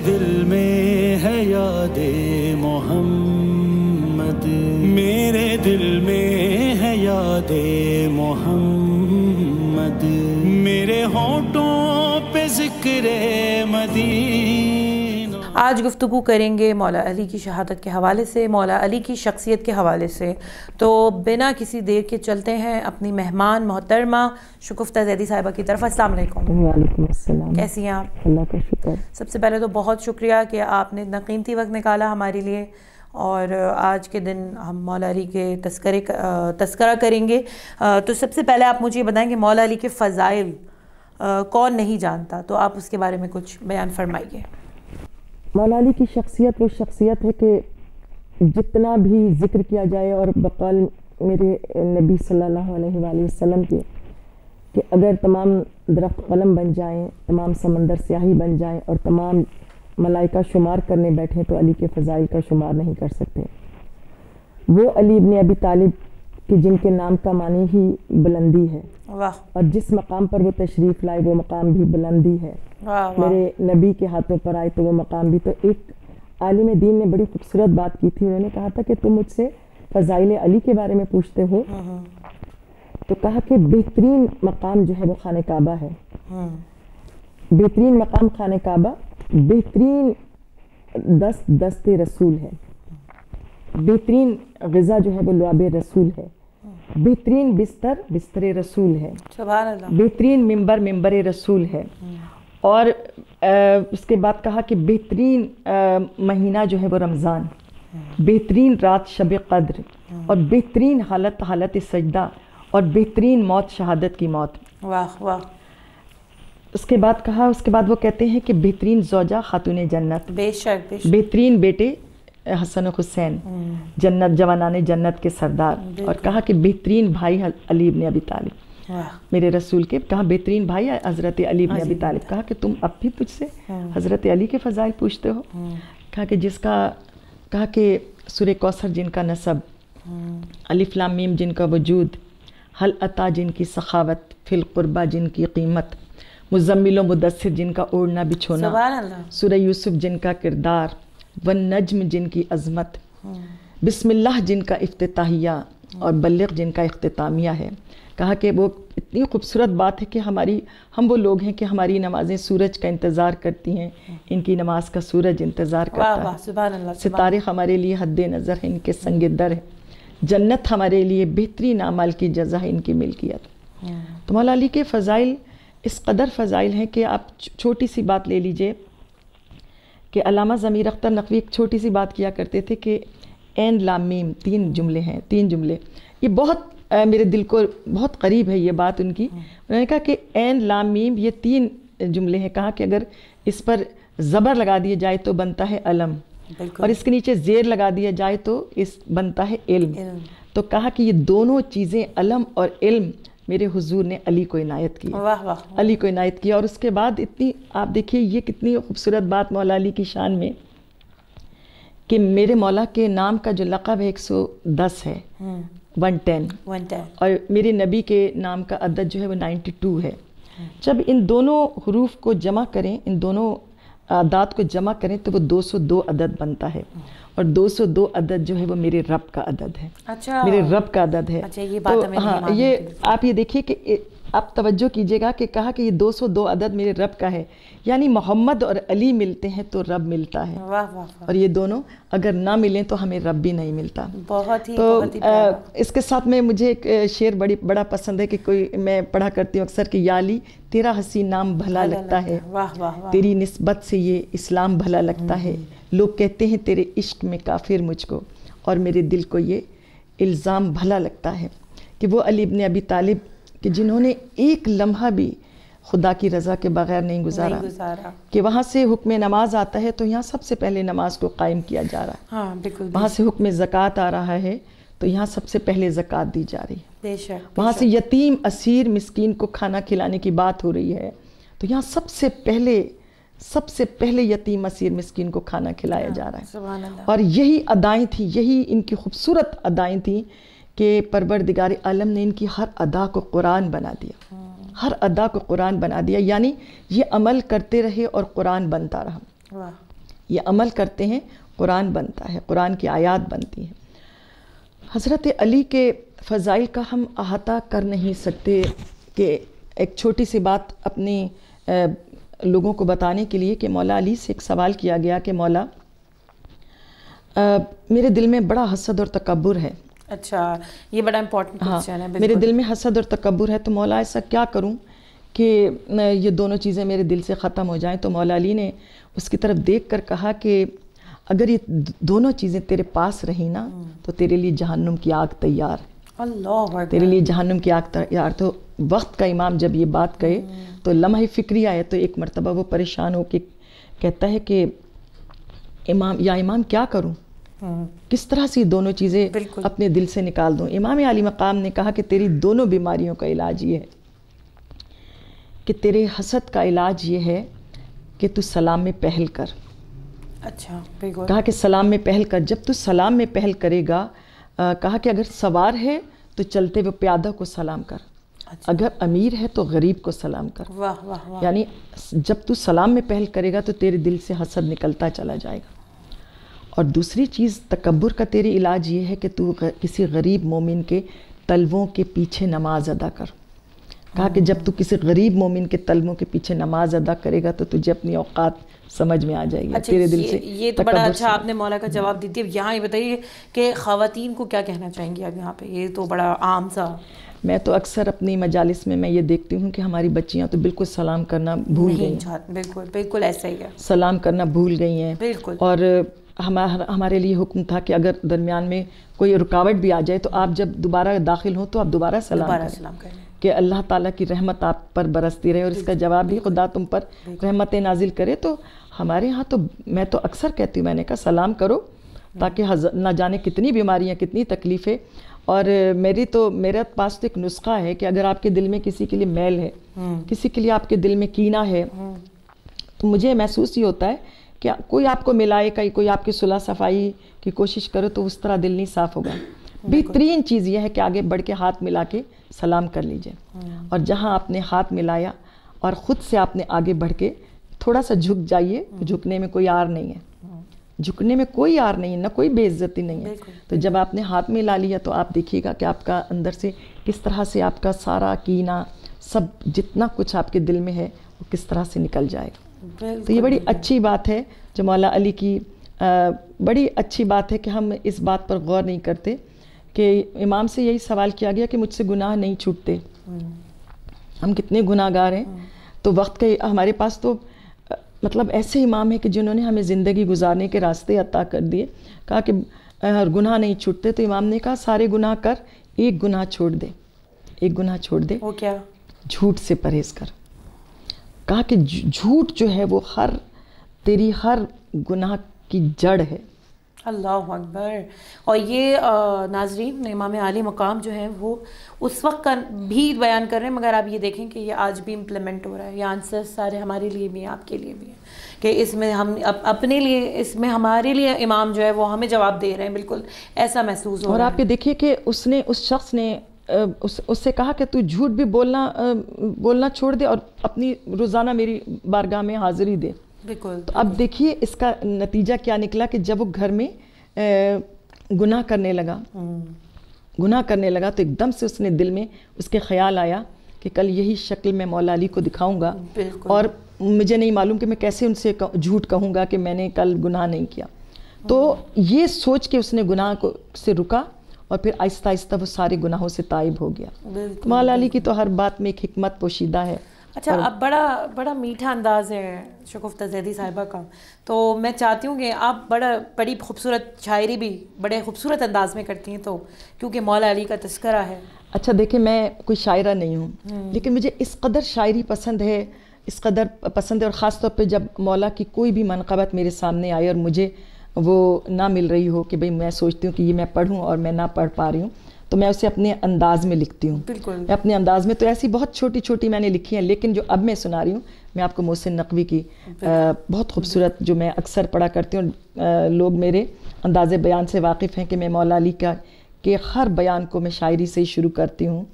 دل میں ہے یاد محمد، میرے دل میں ہے یاد محمد، میرے ہونٹوں پہ ذکر مدینہ۔ آج گفتگو کریں گے مولا علی کی شہادت کے حوالے سے، مولا علی کی شخصیت کے حوالے سے، تو بنا کسی دیر کے چلتے ہیں اپنی مہمان محترمہ شگفتہ زیدی صاحبہ کی طرف۔ السلام علیکم۔ وعلیکم السلام۔ کیسی ہیں آپ؟ اللہ کا شکر۔ سب سے پہلے تو بہت شکریہ کہ آپ نے اتنا قیمتی وقت نکالا ہمارے لیے، اور آج کے دن ہم مولا علی کے تذکرہ کریں گے۔ تو سب سے پہلے آپ مجھے یہ بتائیں کہ مولا علی کے فضائل کون نہیں جانتا، تو آپ اس کے بارے میں کچھ بیان فرمائیے۔ مولا علی کی شخصیت وہ شخصیت ہے کہ جتنا بھی ذکر کیا جائے، اور بقول میرے نبی صلی اللہ علیہ وآلہ وسلم کے کہ اگر تمام درخت قلم بن جائیں، تمام سمندر سیاہی بن جائیں، اور تمام ملائکہ شمار کرنے بیٹھیں تو علی کے فضائل کا شمار نہیں کر سکتے۔ وہ علی ابن ابی طالب کہ جن کے نام کا معنی ہی بلندی ہے، واہ، اور جس مقام پر وہ تشریف لائے وہ مقام بھی بلندی ہے۔ واہ، میرے نبی کے ہاتھوں پر آئے تو وہ مقام بھی۔ تو ایک عالم دین نے بڑی خوبصورت بات کی تھی، انہوں نے کہا تھا کہ تم مجھ سے فضائل علی کے بارے میں پوچھتے ہو، تو کہا کہ بہترین مقام جو ہے وہ خانہ کعبہ ہے، بہترین مقام خانہ کعبہ، بہترین دست رسول ہے، بہترین غذا جو ہے وہ لعاب رسول ہے، بہترین بستر رسول ہے، سبحان اللہ، بہترین ممبر رسول ہے، اور اس کے بعد کہا کہ بہترین مہینہ جو ہے وہ رمضان، بہترین رات شب قدر، اور بہترین حالت سجدہ، اور بہترین موت شہادت کی موت۔ واہ واہ۔ اس کے بعد کہا، اس کے بعد وہ کہتے ہیں کہ بہترین زوجہ خاتون جنت، بے شک بے شک، بہترین بیٹے حسن و حسین، جنت جوانان جنت کے سردار، اور کہا کہ بہترین بھائی علی ابن ابی طالب، میرے رسول کے، کہا بہترین بھائی حضرت علی ابن ابی طالب۔ کہا کہ تم اب بھی مجھ سے حضرت علی کے فضائل پوچھتے ہو؟ کہا کہ جس کا، کہا کہ سورہ کوثر جن کا نسب، الف لام میم جن کا وجود، حل عطا جن کی سخاوت، فی القربہ جن کی قیمت، مزمل و مدثر جن کا اوڑھنا بچھونا، سبحان اللہ، سورہ یوسف جن کا کردار، والنجم جن کی عظمت، بسم اللہ جن کا افتتاحیہ، اور بلغ جن کا اختتامیہ ہے۔ کہا کہ وہ اتنی خوبصورت بات ہے کہ ہم وہ لوگ ہیں کہ ہماری نمازیں سورج کا انتظار کرتی ہیں، ان کی نماز کا سورج انتظار کرتا ہے، سبحان اللہ، ستارے ہمارے لیے حد نظر ہیں، ان کے سنگ در ہے، جنت ہمارے لیے بہترین اعمال کی جزا ہے، ان کی ملکیت۔ تو مولا علی کے فضائل اس قدر فضائل ہیں کہ آپ چھوٹی سی بات لے لیجئے کہ علامہ ضمیر اختر نقوی ایک چھوٹی سی بات کیا کرتے تھے کہ عین لام میم، تین جملے ہیں، تین جملے، یہ بہت میرے دل کو بہت قریب ہے یہ بات ان کی۔ انہوں نے کہا کہ عین لام میم یہ تین جملے ہیں، کہا کہ اگر اس پر زبر لگا دیا جائے تو بنتا ہے علم، اور اس کے نیچے زیر لگا دیا جائے تو اس بنتا ہے علم۔ تو کہا کہ یہ دونوں چیزیں علم اور علم میرے حضور نے علی کو عنایت کی، علی کو عنایت کیا۔ اور اس کے بعد اتنی، آپ دیکھیے یہ کتنی خوبصورت بات مولا علی کی شان میں کہ میرے مولا کے نام کا جو لقب ہے 110 ہے، 110، اور میرے نبی کے نام کا عدد جو ہے وہ 92 ہے۔ جب ان دونوں حروف کو جمع کریں، ان دونوں اعداد کو جمع کریں تو وہ 202 عدد بنتا ہے، اور 202 عدد جو ہے وہ میرے رب کا عدد ہے، میرے رب کا عدد ہے۔ تو ہاں، یہ آپ یہ دیکھیے کہ آپ توجہ کیجئے گا کہ کہا کہ یہ 202 عدد میرے رب کا ہے، یعنی محمد اور علی ملتے ہیں تو رب ملتا ہے، اور یہ دونوں اگر نہ ملیں تو ہمیں رب بھی نہیں ملتا۔ تو اس کے ساتھ میں مجھے ایک شعر بڑا پسند ہے کہ کوئی میں پڑھا کرتی ہوں اکثر کہ یا علی تیرا حسین نام بھلا لگتا ہے، تیری نسبت سے یہ اسلام بھلا لگتا ہے، لوگ کہتے ہیں تیرے عشق میں کافر مجھ کو، اور میرے دل کو یہ الزام بھلا لگتا ہے کہ وہ علی ابن ابی طالب کہ جنہوں نے ایک لمحہ بھی خدا کی رضا کے بغیر نہیں گزارا، کہ وہاں سے حکم نماز آتا ہے تو یہاں سب سے پہلے نماز کو قائم کیا جا رہا ہے، وہاں سے حکم زکوٰۃ آ رہا ہے تو یہاں سب سے پہلے زکوٰۃ دی جا رہی ہے، وہاں سے یتیم اسیر مسکین کو کھانا کھلانے کی بات ہو رہی ہے تو یہاں سب سے پہلے یتیم اسیر مسکین کو کھانا کھلایا جا رہا ہے۔ اور یہی ادائیں تھیں، یہی ان کی خوبصورت ادائیں تھیں کہ پروردگار عالم نے ان کی ہر ادا کو قرآن بنا دیا، ہر ادا کو قرآن بنا دیا، یعنی یہ عمل کرتے رہے اور قرآن بنتا رہا۔ واہ. یہ عمل کرتے ہیں قرآن بنتا ہے, قرآن کی آیات بنتی ہیں. حضرت علی کے فضائل کا ہم احاطہ کر نہیں سکتے کہ ایک چھوٹی سی بات اپنی لوگوں کو بتانے کے لیے کہ مولا علی سے ایک سوال کیا گیا کہ مولا میرے دل میں بڑا حسد اور تکبر ہے. اچھا, یہ بڑا امپورٹنٹ کوسچن ہے. میرے دل میں حسد اور تکبر ہے, تو مولا ایسا کیا کروں کہ یہ دونوں چیزیں میرے دل سے ختم ہو جائیں. تو مولا علی نے اس کی طرف دیکھ کر کہا کہ اگر یہ دونوں چیزیں تیرے پاس رہیں نا تو تیرے لیے جہنم کی آگ تیار ہے. اللہ, تیرے لیے جہنم کی آگ تیار. تو وقت کا امام جب یہ بات کہے تو لمحہ فکری آئے تو ایک مرتبہ وہ پریشان ہو کے کہتا ہے کہ امام کیا کروں, کس طرح سے دونوں چیزیں اپنے دل سے نکال دوں. امام علی مقام نے کہا کہ تیری دونوں بیماریوں کا علاج یہ ہے کہ تیرے حسد کا علاج یہ ہے کہ تو سلام میں پہل کر. اچھا, بالکل. کہا کہ سلام میں پہل کر. جب تو سلام میں پہل کرے گا, کہا کہ اگر سوار ہے تو چلتے ہوئے پیادہ کو سلام کر, اگر امیر ہے تو غریب کو سلام کر. واہ واہ واہ. یعنی جب تو سلام میں پہل کرے گا تو تیرے دل سے حسد نکلتا چلا جائے گا. اور دوسری چیز تکبر کا تیرے علاج یہ ہے کہ تو کسی غریب مومن کے طلبوں کے پیچھے نماز ادا کر. کہا کہ جب تو کسی غریب مومن کے طلبوں کے پیچھے نماز ادا کرے گا تو تجھے اپنی اوقات سمجھ میں آ جائے گی. تیرے دل سے یہ تو بڑا اچھا آپ نے مولا کا جواب دی. یہاں یہ بتائیے کہ خواتین کو کیا کہنا چاہیں گی آپ یہاں پہ؟ یہ تو بڑا عام سا. میں تو اکثر اپنی مجالس میں یہ دیکھتی ہوں کہ ہماری بچیاں تو بالکل سلام کرنا بھول گئی ہیں. بالکل بالکل ایسا ہی ہے, سلام کرنا بھول گئی ہیں. بالکل. اور ہمارے لیے حکم تھا کہ اگر درمیان میں کوئی رکاوٹ بھی آ جائے تو آپ جب دوبارہ داخل ہوں تو آپ دوبارہ سلام کریں کہ اللہ تعالیٰ کی رحمت آپ پر برستی رہے اور اس کا جواب بھی خدا تم پر رحمت نازل کرے. تو ہمارے ہاں تو میں تو اکثر کہتی ہوں, میں نے کہا سلام کرو تاکہ نہ جانے کتنی بیماریاں کتنی تکلیفیں. اور میرے پاس تو ایک نسخہ ہے کہ اگر آپ کے دل میں کسی کے لیے میل ہے, کسی کے لیے آپ کے دل میں کینہ ہے, تو مجھے محسوس یہ ہوتا ہے کہ کوئی آپ کو ملائے, کوئی آپ کی صلح صفائی کی کوشش کرو تو اس طرح دل نہیں صاف ہوگا. بہترین چیز یہ ہے کہ آگے بڑھ کے ہاتھ ملا کے سلام کر لیجئے. اور جہاں آپ نے ہاتھ ملایا اور خود سے آپ نے آگے بڑھ کے تھوڑا سا جھک جائیے. جھکنے میں کوئی آر نہیں ہے, جھکنے میں کوئی آر نہیں ہے, نہ کوئی بے عزتی نہیں ہے. تو جب آپ نے ہاتھ ملا لیا تو آپ دیکھیے گا کہ آپ کا اندر سے کس طرح سے آپ کا سارا کینہ سب جتنا کچھ آپ کے دل میں ہے وہ کس طرح سے نکل جائے گا. تو یہ بڑی اچھی بات ہے جو مولا علی کی بڑی اچھی بات ہے کہ ہم اس بات پر غور نہیں کرتے کہ امام سے یہی سوال کیا گیا کہ مجھ سے گناہ نہیں چھوٹتے. ہم کتنے گناہ گار ہیں. تو وقت کے ہمارے پاس تو مطلب ایسے امام ہیں کہ جنہوں نے ہمیں زندگی گزارنے کے راستے عطا کر دیے. کہا کہ گناہ نہیں چھوٹتے تو امام نے کہا سارے گناہ کر, ایک گناہ چھوڑ دے. ایک گناہ چھوڑ دے. وہ کیا؟ جھوٹ سے پرہیز کر. کہا کہ جھوٹ جو ہے وہ تیری ہر گناہ کی جڑ ہے. اللہ اکبر. اور یہ ناظرین امام عالی مقام جو ہے وہ اس وقت کا بھی بیان کر رہے ہیں, مگر آپ یہ دیکھیں کہ یہ آج بھی امپلیمنٹ ہو رہا ہے. یہ آنسر سارے ہمارے لیے بھی ہیں, آپ کے لیے بھی ہیں, کہ اس میں ہم اپنے لیے, اس میں ہمارے لیے امام جو ہے وہ ہمیں جواب دے رہے ہیں. بالکل ایسا محسوس ہو رہا ہے. اور آپ یہ دیکھیے کہ اس شخص نے اس سے کہا کہ تو جھوٹ بھی بولنا چھوڑ دے اور اپنی روزانہ میری بارگاہ میں حاضری دے. بالکل. تو اب دیکھیے اس کا نتیجہ کیا نکلا کہ جب وہ گھر میں گناہ کرنے لگا تو ایک دم سے اس نے دل میں اس کے خیال آیا کہ کل یہی شکل میں مولا علی کو دکھاؤں گا, اور مجھے نہیں معلوم کہ میں کیسے ان سے جھوٹ کہوں گا کہ میں نے کل گناہ نہیں کیا. تو یہ سوچ کے اس نے گناہ سے رکا اور پھر آہستہ آہستہ وہ سارے گناہوں سے تائب ہو گیا. مولا علی کی تو ہر بات میں ایک حکمت پوشیدہ ہے. اچھا, اب بڑا میٹھا انداز ہے شگفتہ زیدی صاحبہ کا, تو میں چاہتی ہوں کہ آپ بڑی خوبصورت شاعری بھی بڑے خوبصورت انداز میں کرتی ہیں, تو کیونکہ مولا علی کا تذکرہ ہے. اچھا دیکھیں, میں کوئی شاعرہ نہیں ہوں, لیکن مجھے اس قدر شاعری پسند ہے, اور خاص طور پہ جب مولا کی کوئی بھی منقبت میرے سامنے آئے اور مجھے وہ نہ مل رہی ہو کہ بھئی میں سوچتی ہوں کہ یہ میں پڑھوں اور میں نہ پڑھ پا رہی ہوں, تو میں اسے اپنے انداز میں لکھتی ہوں. بالکل. میں اپنے انداز میں تو ایسی بہت چھوٹی چھوٹی میں نے لکھی ہیں, لیکن جو اب میں سنا رہی ہوں میں آپ کو محسن نقوی کی بہت خوبصورت جو میں اکثر پڑھا کرتی ہوں. لوگ میرے انداز بیان سے واقف ہیں کہ میں مولا علی کے ہر بیان کو میں شاعری سے ہی شروع کرتی ہوں.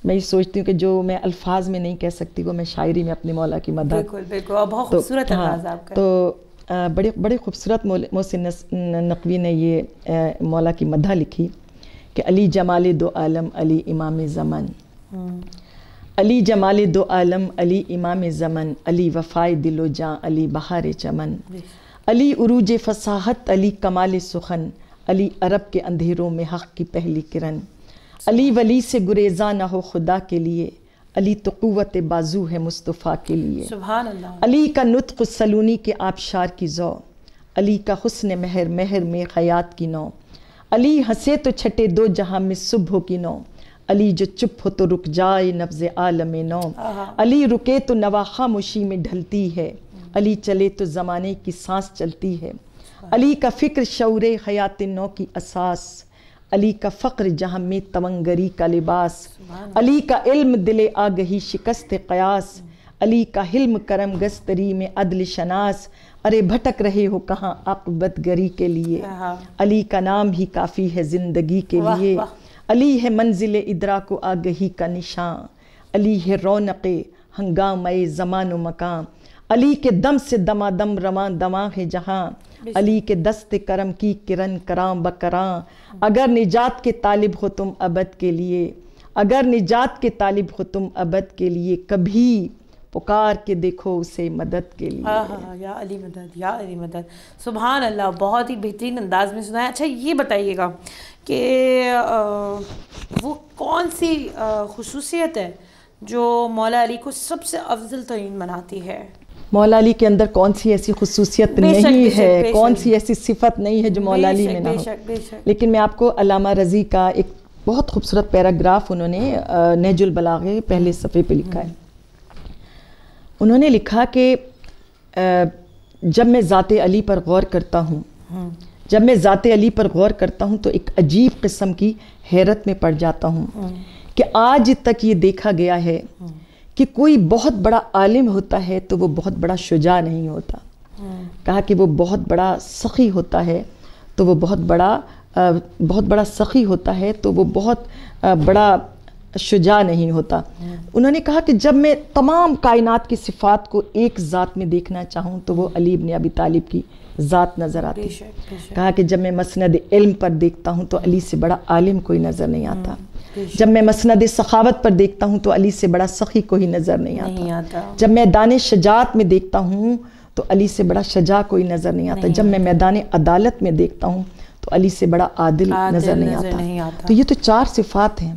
میں یہ سوچتی ہوں کہ جو میں الفاظ میں نہیں کہہ سکتی وہ میں شاعری میں اپنے مولا کی مدد. بالکل بالکل, اور بہت خوبصورت انداز آپ کا. تو بڑے بڑے خوبصورت محسن نقوی نے یہ مولا کی مدح لکھی کہ علی جمال دو عالم علی امام زمن، علی جمال دو عالم علی امام زمن، علی وفائے دل و جاں علی بہار چمن، علی عروج فصاحت علی کمال سخن، علی عرب کے اندھیروں میں حق کی پہلی کرن، علی ولی سے گریزاں نہ ہو خدا کے لیے، علی تو قوت بازو ہے مصطفیٰ کے لیے، سبحان اللہ، علی کا نطق سلونی کے آبشار کی ذو، علی کا حسن مہر مہر میں خیات کی نو، علی ہنسے تو چھٹے دو جہاں میں صبح کی نو، علی جو چپ ہو تو رک جائے نبض عالم نو، علی رکے تو نوا خاموشی میں ڈھلتی ہے، علی چلے تو زمانے کی سانس چلتی ہے، علی کا فکر شعور حیات نو کی اساس، علی کا فقر جہاں میں تونگری کا لباس، علی کا علم دل آگہی شکست قیاس، علی کا حلم کرم گستری میں عدل شناس، ارے بھٹک رہے ہو کہاں عاقبت گری کے لیے، علی کا نام ہی کافی ہے زندگی کے لیے، علی ہے منزل ادراک و آگہی کا نشان، علی ہے رونق ہنگامہ زمان و مکان، علی کے دم سے دمادم رواں دواں ہے جہاں، علی کے دست کرم کی کرن کراں بکراں، اگر نجات کے طالب ہو تم ابد کے لیے، اگر نجات کے طالب ہو تم ابد کے لیے، کبھی پکار کے دیکھو اسے مدد کے لیے۔ یا علی مدد، یا علی مدد، سبحان اللہ، بہت ہی بہترین انداز میں سنا ہے۔ اچھا یہ بتائیے گا کہ وہ کون سی خصوصیت ہے جو مولا علی کو سب سے افضل ترین بناتی ہے؟ مولا علی کے اندر کون سی ایسی خصوصیت نہیں ہے، کون سی ایسی صفت نہیں ہے جو مولا علی میں نہ ہو، لیکن میں آپ کو علامہ رضی کا ایک بہت خوبصورت پیراگراف انہوں نے نہج البلاغہ پہلے صفحے پہ لکھا ہے۔ انہوں نے لکھا کہ جب میں ذات علی پر غور کرتا ہوں، جب میں ذات علی پر غور کرتا ہوں تو ایک عجیب قسم کی حیرت میں پڑ جاتا ہوں کہ آج تک یہ دیکھا گیا ہے کہ کوئی بہت بڑا عالم ہوتا ہے تو وہ بہت بڑا شجاع نہیں ہوتا، کہا کہ وہ بہت بڑا سخی ہوتا ہے تو وہ بہت بڑا سخی ہوتا ہے تو وہ بہت بڑا شجاع نہیں ہوتا۔ انہوں نے کہا کہ جب میں تمام کائنات کی صفات کو ایک ذات میں دیکھنا چاہوں تو وہ علی بن ابی طالب کی ذات نظر آتی ہے۔ کہا کہ جب میں مسند علم پر دیکھتا ہوں تو علی سے بڑا عالم کوئی نظر نہیں آتا، جب میں مسند سخاوت پر دیکھتا ہوں تو علی سے بڑا سخی کوئی نظر نہیں آتا، جب میں میدان شجاعت میں دیکھتا ہوں تو علی سے بڑا شجاع کوئی نظر نہیں آتا، جب میں میدان عدالت میں دیکھتا ہوں تو علی سے بڑا عادل نظر نہیں آتا۔ تو یہ تو چار صفات ہیں،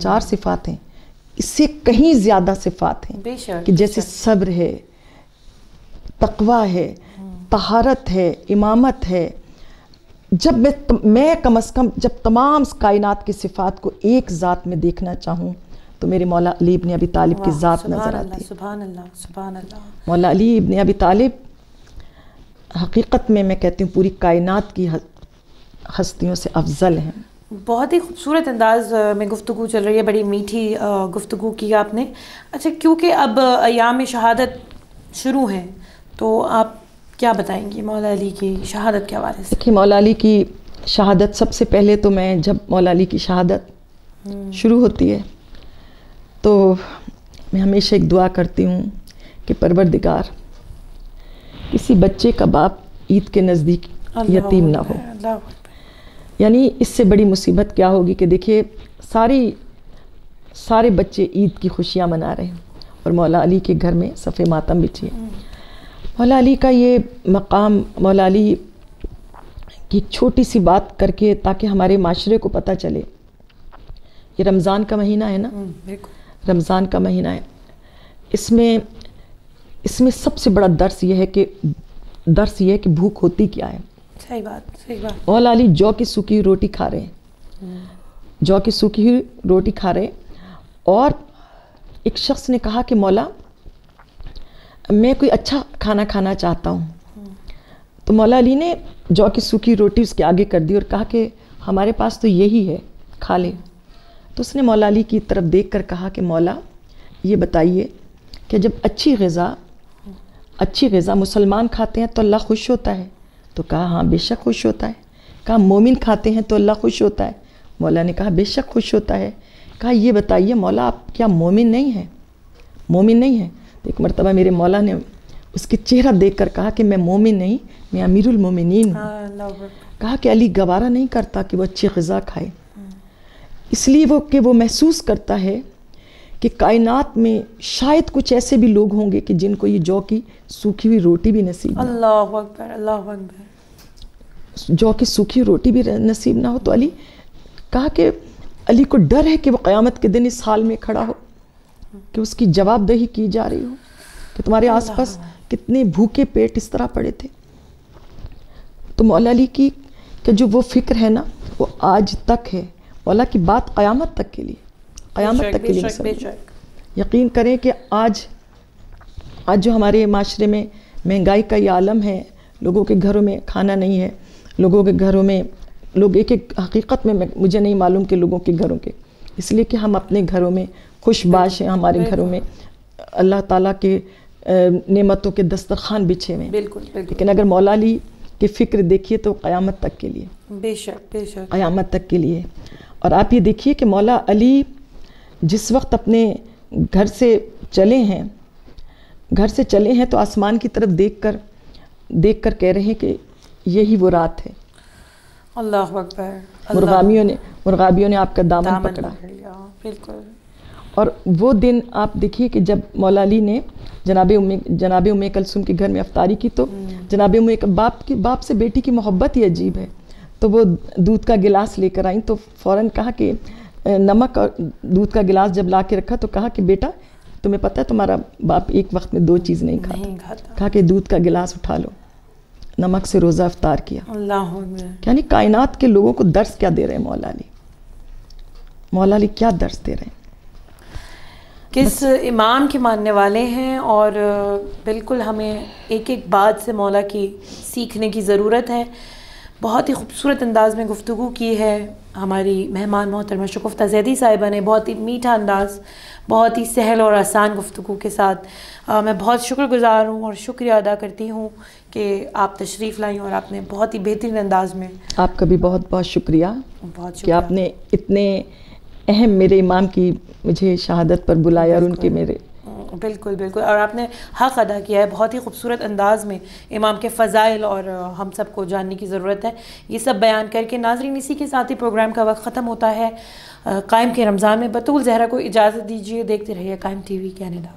چار صفات ہیں، اس سے کہیں زیادہ صفات ہیں کہ جیسے صبر ہے، تقویٰ ہے، طہارت ہے، امامت ہے۔ جب میں کم از کم جب تمام کائنات کی صفات کو ایک ذات میں دیکھنا چاہوں تو میرے مولا علی بن ابی طالب کی ذات نظر آتی ہے۔ سبحان اللہ، سبحان اللہ۔ مولا علی بن ابی طالب حقیقت میں کہتی ہوں پوری کائنات کی ہستیوں سے افضل ہیں۔ بہت ہی خوبصورت انداز میں گفتگو چل رہی ہے، بڑی میٹھی گفتگو کی آپ نے۔ اچھا کیونکہ اب ایام شہادت شروع ہیں تو آپ کیا بتائیں گی مولا علی کی شہادت کے حوالے سے؟ دیکھیے مولا علی کی شہادت، سب سے پہلے تو میں جب مولا علی کی شہادت شروع ہوتی ہے تو میں ہمیشہ ایک دعا کرتی ہوں کہ پروردگار کسی بچے کا باپ عید کے نزدیک یتیم نہ ہو۔ یعنی اس سے بڑی مصیبت کیا ہوگی کہ دیکھیے سارے بچے عید کی خوشیاں منا رہے ہیں اور مولا علی کے گھر میں صف ماتم بچھی ہے۔ مولا علی کا یہ مقام، مولا علی کی چھوٹی سی بات کر کے تاکہ ہمارے معاشرے کو پتہ چلے، یہ رمضان کا مہینہ ہے نا، رمضان کا مہینہ ہے، اس میں سب سے بڑا درس یہ ہے کہ بھوک ہوتی کیا ہے۔ صحیح بات۔ مولا علی جو کی سوکھی روٹی کھا رہے ہیں، جو کی سوکھی روٹی کھا رہے ہیں، اور ایک شخص نے کہا کہ مولا میں کوئی اچھا کھانا کھانا چاہتا ہوں، تو مولا علی نے جو کی سوکھی روٹی اس کے آگے کر دی اور کہا کہ ہمارے پاس تو یہی ہے، کھا لے۔ تو اس نے مولا علی کی طرف دیکھ کر کہا کہ مولا یہ بتائیے کہ جب اچھی غذا مسلمان کھاتے ہیں تو اللہ خوش ہوتا ہے؟ تو کہا ہاں بے شک خوش ہوتا ہے۔ کہا مومن کھاتے ہیں تو اللہ خوش ہوتا ہے؟ مولا نے کہا بے شک خوش ہوتا ہے۔ کہا یہ بتائیے مولا آپ کیا مومن نہیں ہیں؟ مومن نہیں ہیں؟ تو ایک مرتبہ میرے مولا نے اس کے چہرہ دیکھ کر کہا کہ میں مومن نہیں، میں امیر المومنین ہوں. کہا کہ علی گوارا نہیں کرتا کہ وہ اچھی غذا کھائے، اس لیے وہ محسوس کرتا ہے کہ کائنات میں شاید کچھ ایسے بھی لوگ ہوں گے کہ جن کو یہ جو کی سوکھی ہوئی روٹی بھی نصیب نہ ہو. اللہ اکبر، اللہ اکبر. جو کی سوکھی روٹی بھی نصیب نہ ہو. تو علی کہا کہ علی کو ڈر ہے کہ وہ قیامت کے دن اس حال میں کھڑا ہو کہ اس کی جواب دہی کی جا رہی ہو کہ تمہارے آس پاس کتنے بھوکے پیٹ اس طرح پڑے تھے. تو مولا علی کی کہ جو وہ فکر ہے نا وہ آج تک ہے. مولا کی بات قیامت تک کے لیے، قیامت تک کے لیے. یقین کریں کہ آج جو ہمارے معاشرے میں مہنگائی کا یہ عالم ہے، لوگوں کے گھروں میں کھانا نہیں ہے، لوگوں کے گھروں میں لوگ ایک حقیقت میں مجھے نہیں معلوم کہ لوگوں کے گھروں کے، اس لیے کہ ہم اپنے گھروں میں خوش باش ہیں، ہمارے گھروں میں اللہ تعالیٰ کے نعمتوں کے دسترخوان بچھے ہوئے ہیں. بالکل. لیکن اگر مولا علی کی فکر دیکھیے تو قیامت تک کے لیے، بے شک بے شک، قیامت تک کے لیے. اور آپ یہ دیکھیے کہ مولا علی جس وقت اپنے گھر سے چلے ہیں تو آسمان کی طرف دیکھ کر کہہ رہے ہیں کہ یہی وہ رات ہے. اللہ اکبر. مرغابیوں نے آپ کا دامن پکڑا. بالکل. اور وہ دن آپ دیکھیے کہ جب مولا علی نے جناب ام کلثوم کے گھر میں افطاری کی تو جناب باپ سے بیٹی کی محبت ہی عجیب ہے. تو وہ دودھ کا گلاس لے کر آئیں تو فوراً کہا کہ نمک اور دودھ کا گلاس جب لا کے رکھا تو کہا کہ بیٹا تمہیں پتہ ہے تمہارا باپ ایک وقت میں 2 چیز نہیں کھاتا. کہا کہ دودھ کا گلاس اٹھا لو، نمک سے روزہ افطار کیا. اللہ. یعنی کائنات کے لوگوں کو درس کیا دے رہے ہیں مولا علی؟ مولا علی کیا درس دے رہے ہیں؟ کس امام کے ماننے والے ہیں. اور بالکل ہمیں ایک بات سے مولا کی سیکھنے کی ضرورت ہے. بہت ہی خوبصورت انداز میں گفتگو کی ہے ہماری مہمان محترمہ شگفتہ زیدی صاحبہ نے، بہت ہی میٹھا انداز، بہت ہی سہل اور آسان گفتگو کے ساتھ. میں بہت شکر گزار ہوں اور شکریہ ادا کرتی ہوں کہ آپ تشریف لائیں اور آپ نے بہت ہی بہترین انداز میں. آپ کا بھی بہت بہت شکریہ کہ آپ نے اتنے اہم میرے امام کی مجھے شہادت پر بلایا اور ان کے میرے. بالکل بالکل. اور آپ نے حق ادا کیا ہے. بہت ہی خوبصورت انداز میں امام کے فضائل اور ہم سب کو جاننے کی ضرورت ہے. یہ سب بیان کر کے ناظرین اسی کے ساتھ ہی پروگرام کا وقت ختم ہوتا ہے. قائم کے رمضان میں بطول زہرا کو اجازت دیجیے. دیکھتے رہیے قائم ٹی وی کینیڈا.